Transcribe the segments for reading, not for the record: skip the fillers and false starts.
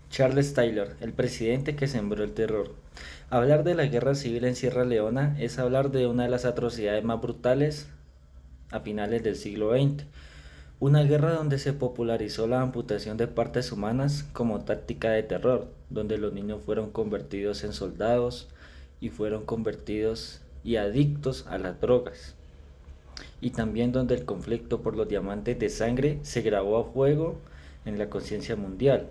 Charles Taylor, el presidente que sembró el terror. Hablar de la guerra civil en Sierra Leona es hablar de una de las atrocidades más brutales a finales del siglo XX. Una guerra donde se popularizó la amputación de partes humanas como táctica de terror, donde los niños fueron convertidos en soldados y fueron convertidos y adictos a las drogas. Y también donde el conflicto por los diamantes de sangre se grabó a fuego en la conciencia mundial.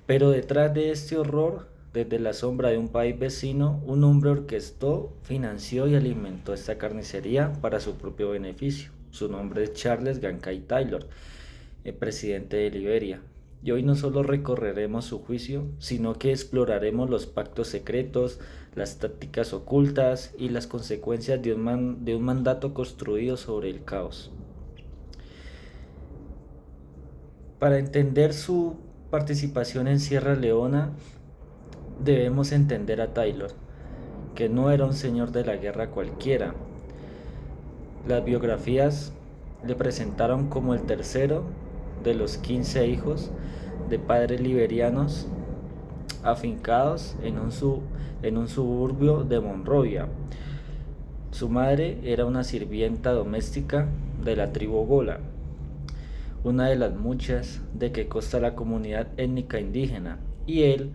Pero detrás de este horror, desde la sombra de un país vecino, un hombre orquestó, financió y alimentó esta carnicería para su propio beneficio. Su nombre es Charles Gankay Taylor, el presidente de Liberia. Y hoy no solo recorreremos su juicio, sino que exploraremos los pactos secretos, las tácticas ocultas y las consecuencias de un mandato construido sobre el caos. Para entender su participación en Sierra Leona, debemos entender a Taylor, que no era un señor de la guerra cualquiera. Las biografías le presentaron como el tercero de los 15 hijos de padres liberianos afincados en un suburbio de Monrovia. Su madre era una sirvienta doméstica de la tribu Gola, una de las muchas de que consta la comunidad étnica indígena, y él,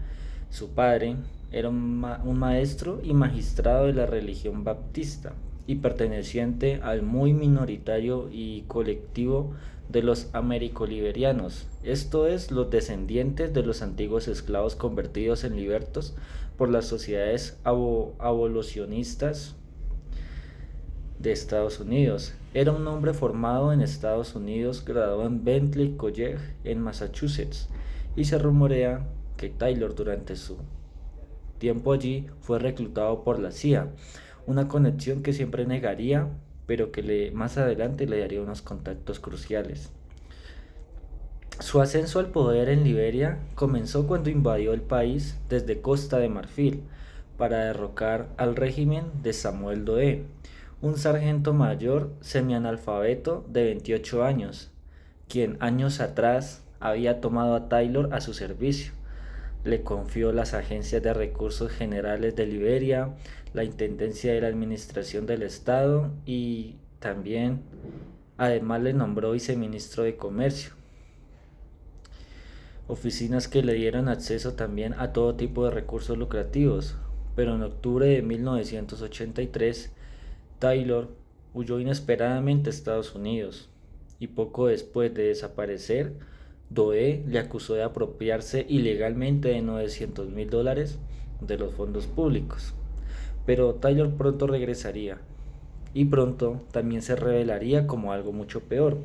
su padre, era un maestro y magistrado de la religión baptista y perteneciente al muy minoritario y colectivo de los americoliberianos, esto es, los descendientes de los antiguos esclavos convertidos en libertos por las sociedades abolicionistas de Estados Unidos. Era un hombre formado en Estados Unidos, graduado en Bentley College en Massachusetts, y se rumorea que Taylor durante su tiempo allí fue reclutado por la CIA, una conexión que siempre negaría, pero que más adelante le daría unos contactos cruciales. Su ascenso al poder en Liberia comenzó cuando invadió el país desde Costa de Marfil para derrocar al régimen de Samuel Doe, un sargento mayor semianalfabeto de 28 años, quien años atrás había tomado a Taylor a su servicio. Le confió las agencias de recursos generales de Liberia, la intendencia de la administración del Estado y también, además, le nombró viceministro de Comercio, oficinas que le dieron acceso también a todo tipo de recursos lucrativos. Pero en octubre de 1983, Taylor huyó inesperadamente a Estados Unidos y poco después de desaparecer, Doe le acusó de apropiarse ilegalmente de $900,000 de los fondos públicos. Pero Taylor pronto regresaría y pronto también se revelaría como algo mucho peor.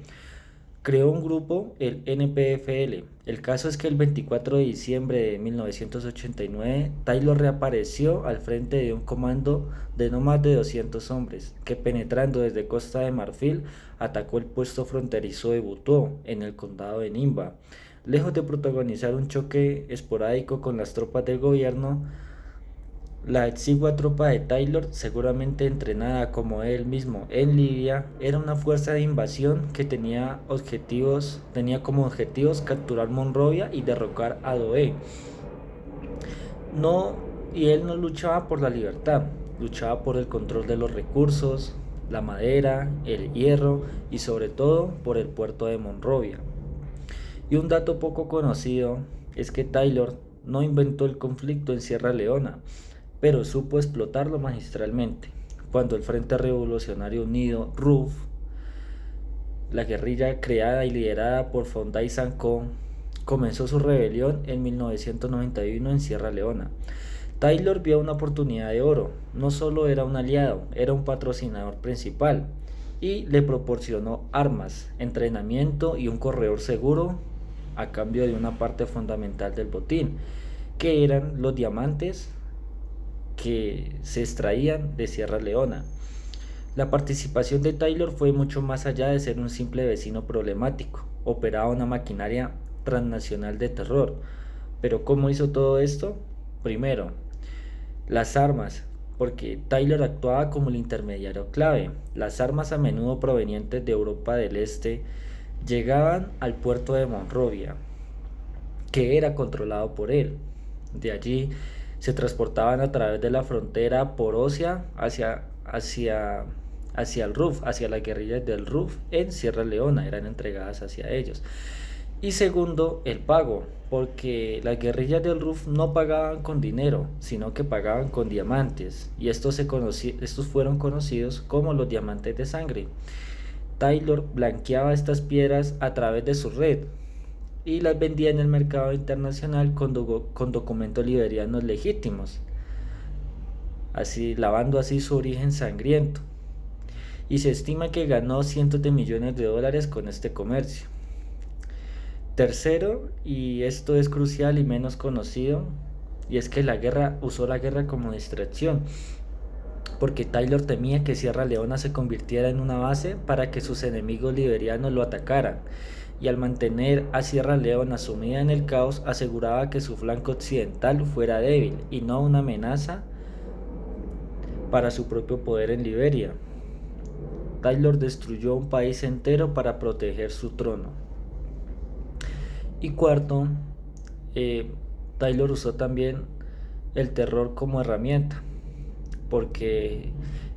Creó un grupo, el NPFL. El caso es que el 24 de diciembre de 1989, Taylor reapareció al frente de un comando de no más de 200 hombres, que penetrando desde Costa de Marfil, atacó el puesto fronterizo de Butó, en el condado de Nimba. Lejos de protagonizar un choque esporádico con las tropas del gobierno, la exigua tropa de Taylor, seguramente entrenada como él mismo en Libia, era una fuerza de invasión que tenía como objetivos capturar Monrovia y derrocar a Doe. No, y él no luchaba por la libertad, luchaba por el control de los recursos, la madera, el hierro y sobre todo por el puerto de Monrovia. Y un dato poco conocido es que Taylor no inventó el conflicto en Sierra Leona, pero supo explotarlo magistralmente. Cuando el Frente Revolucionario Unido, RUF, la guerrilla creada y liderada por Fonday Sanko, comenzó su rebelión en 1991 en Sierra Leona, Taylor vio una oportunidad de oro. No solo era un aliado, era un patrocinador principal y le proporcionó armas, entrenamiento y un corredor seguro a cambio de una parte fundamental del botín, que eran los diamantes que se extraían de Sierra Leona. La participación de Taylor fue mucho más allá de ser un simple vecino problemático. Operaba una maquinaria transnacional de terror. Pero ¿cómo hizo todo esto? Primero, las armas, porque Taylor actuaba como el intermediario clave. Las armas, a menudo provenientes de Europa del Este, llegaban al puerto de Monrovia que era controlado por él. De allí se transportaban a través de la frontera porosia hacia el RUF, hacia las guerrillas del RUF en Sierra Leona, eran entregadas hacia ellos. Y segundo, el pago, porque las guerrillas del RUF no pagaban con dinero, sino que pagaban con diamantes, y estos fueron conocidos como los diamantes de sangre. Taylor blanqueaba estas piedras a través de su red y las vendía en el mercado internacional con documentos liberianos legítimos, así lavando así su origen sangriento. Y se estima que ganó cientos de millones de dólares con este comercio. Tercero, y esto es crucial y menos conocido, y es que usó la guerra como distracción, porque Taylor temía que Sierra Leona se convirtiera en una base para que sus enemigos liberianos lo atacaran, y al mantener a Sierra Leona sumida en el caos, aseguraba que su flanco occidental fuera débil y no una amenaza para su propio poder en Liberia. Taylor destruyó un país entero para proteger su trono. Y cuarto, Taylor usó también el terror como herramienta, porque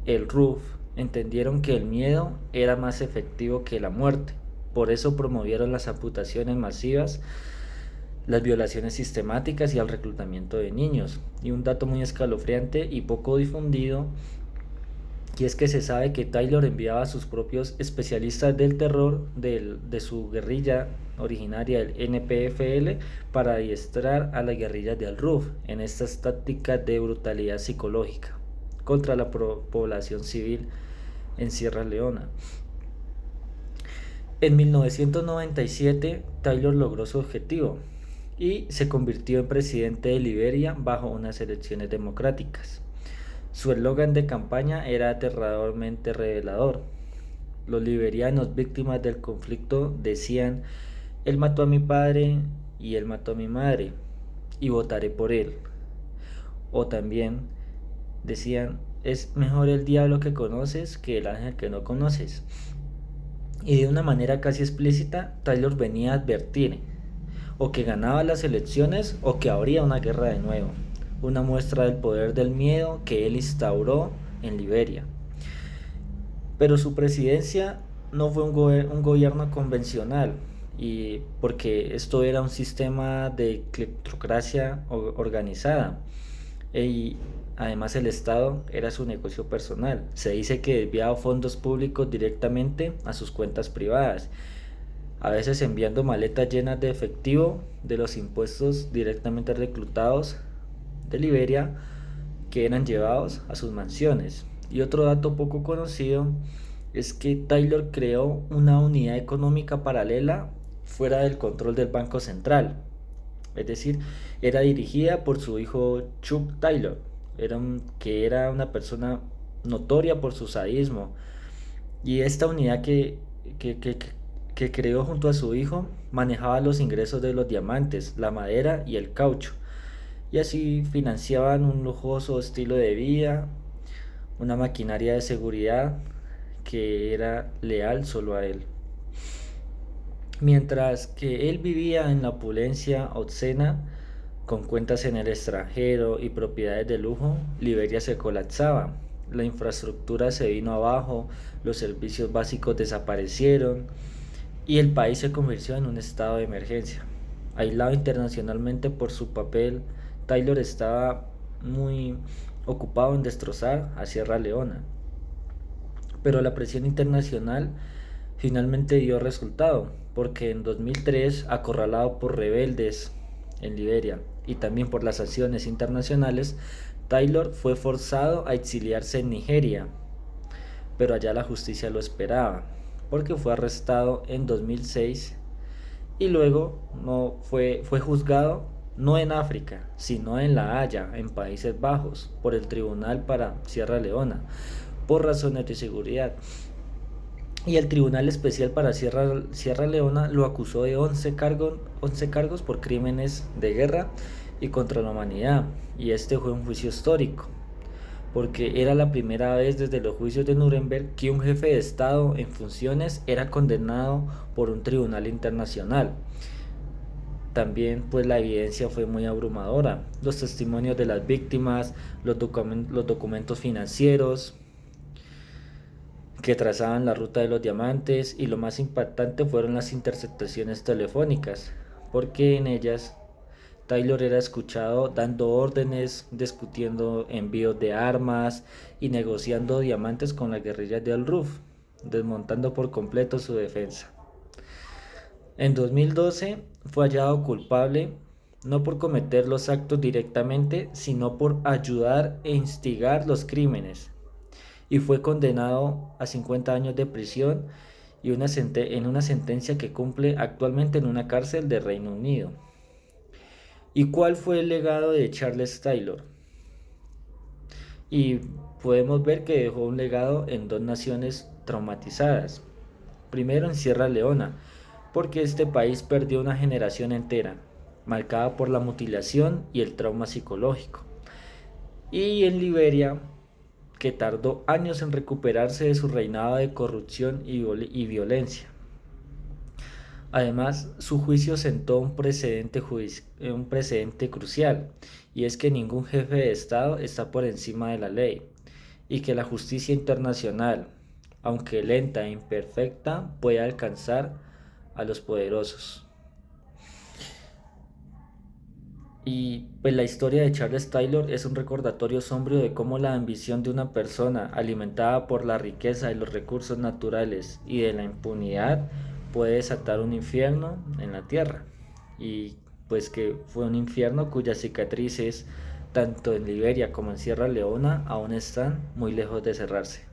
el RUF entendieron que el miedo era más efectivo que la muerte. Por eso promovieron las amputaciones masivas, las violaciones sistemáticas y el reclutamiento de niños. Y un dato muy escalofriante y poco difundido, y es que se sabe que Taylor enviaba a sus propios especialistas del terror de su guerrilla originaria, el NPFL, para adiestrar a las guerrillas del RUF en estas tácticas de brutalidad psicológica contra la población civil en Sierra Leona. En 1997, Taylor logró su objetivo y se convirtió en presidente de Liberia bajo unas elecciones democráticas. Su eslogan de campaña era aterradoramente revelador. Los liberianos víctimas del conflicto decían: él mató a mi padre y él mató a mi madre, y votaré por él. O también decían: es mejor el diablo que conoces que el ángel que no conoces. Y de una manera casi explícita, Taylor venía a advertir o que ganaba las elecciones o que habría una guerra de nuevo. Una muestra del poder del miedo que él instauró en Liberia. Pero su presidencia no fue un gobierno convencional, y porque esto era un sistema de cleptocracia organizada, y además el Estado era su negocio personal. Se dice que desviaba fondos públicos directamente a sus cuentas privadas, a veces enviando maletas llenas de efectivo de los impuestos directamente reclutados de Liberia, que eran llevados a sus mansiones. Y otro dato poco conocido es que Taylor creó una unidad económica paralela fuera del control del Banco Central. Es decir, era dirigida por su hijo Chuck Taylor, que era una persona notoria por su sadismo. Y esta unidad que creó junto a su hijo manejaba los ingresos de los diamantes, la madera y el caucho, y así financiaban un lujoso estilo de vida, una maquinaria de seguridad que era leal solo a él. Mientras que él vivía en la opulencia obscena, con cuentas en el extranjero y propiedades de lujo, Liberia se colapsaba. La infraestructura se vino abajo, los servicios básicos desaparecieron y el país se convirtió en un estado de emergencia. Aislado internacionalmente por su papel, Taylor estaba muy ocupado en destrozar a Sierra Leona. Pero la presión internacional finalmente dio resultado, porque en 2003, acorralado por rebeldes en Liberia y también por las sanciones internacionales, Taylor fue forzado a exiliarse en Nigeria, pero allá la justicia lo esperaba, porque fue arrestado en 2006 y luego fue juzgado no en África, sino en La Haya, en Países Bajos, por el Tribunal para Sierra Leona, por razones de seguridad. Y el Tribunal Especial para Sierra Leona lo acusó de 11 cargos por crímenes de guerra y contra la humanidad. Y este fue un juicio histórico, porque era la primera vez desde los juicios de Nuremberg que un jefe de Estado en funciones era condenado por un tribunal internacional. también pues la evidencia fue muy abrumadora. Los testimonios de las víctimas, los documentos financieros que trazaban la ruta de los diamantes, y lo más impactante fueron las interceptaciones telefónicas, porque en ellas Taylor era escuchado dando órdenes, discutiendo envíos de armas y negociando diamantes con las guerrillas de Al-Ruf, desmontando por completo su defensa. En 2012 fue hallado culpable no por cometer los actos directamente, sino por ayudar e instigar los crímenes, y fue condenado a 50 años de prisión y en una sentencia que cumple actualmente en una cárcel de Reino Unido. ¿Y cuál fue el legado de Charles Taylor? Y podemos ver que dejó un legado en dos naciones traumatizadas. Primero en Sierra Leona, porque este país perdió una generación entera, marcada por la mutilación y el trauma psicológico. Y en Liberia, que tardó años en recuperarse de su reinado de corrupción y violencia. Además, su juicio sentó un precedente crucial, y es que ningún jefe de Estado está por encima de la ley, y que la justicia internacional, aunque lenta e imperfecta, puede alcanzar a los poderosos. Y pues la historia de Charles Taylor es un recordatorio sombrío de cómo la ambición de una persona alimentada por la riqueza de los recursos naturales y de la impunidad puede desatar un infierno en la tierra. Y pues que fue un infierno cuyas cicatrices, tanto en Liberia como en Sierra Leona, aún están muy lejos de cerrarse.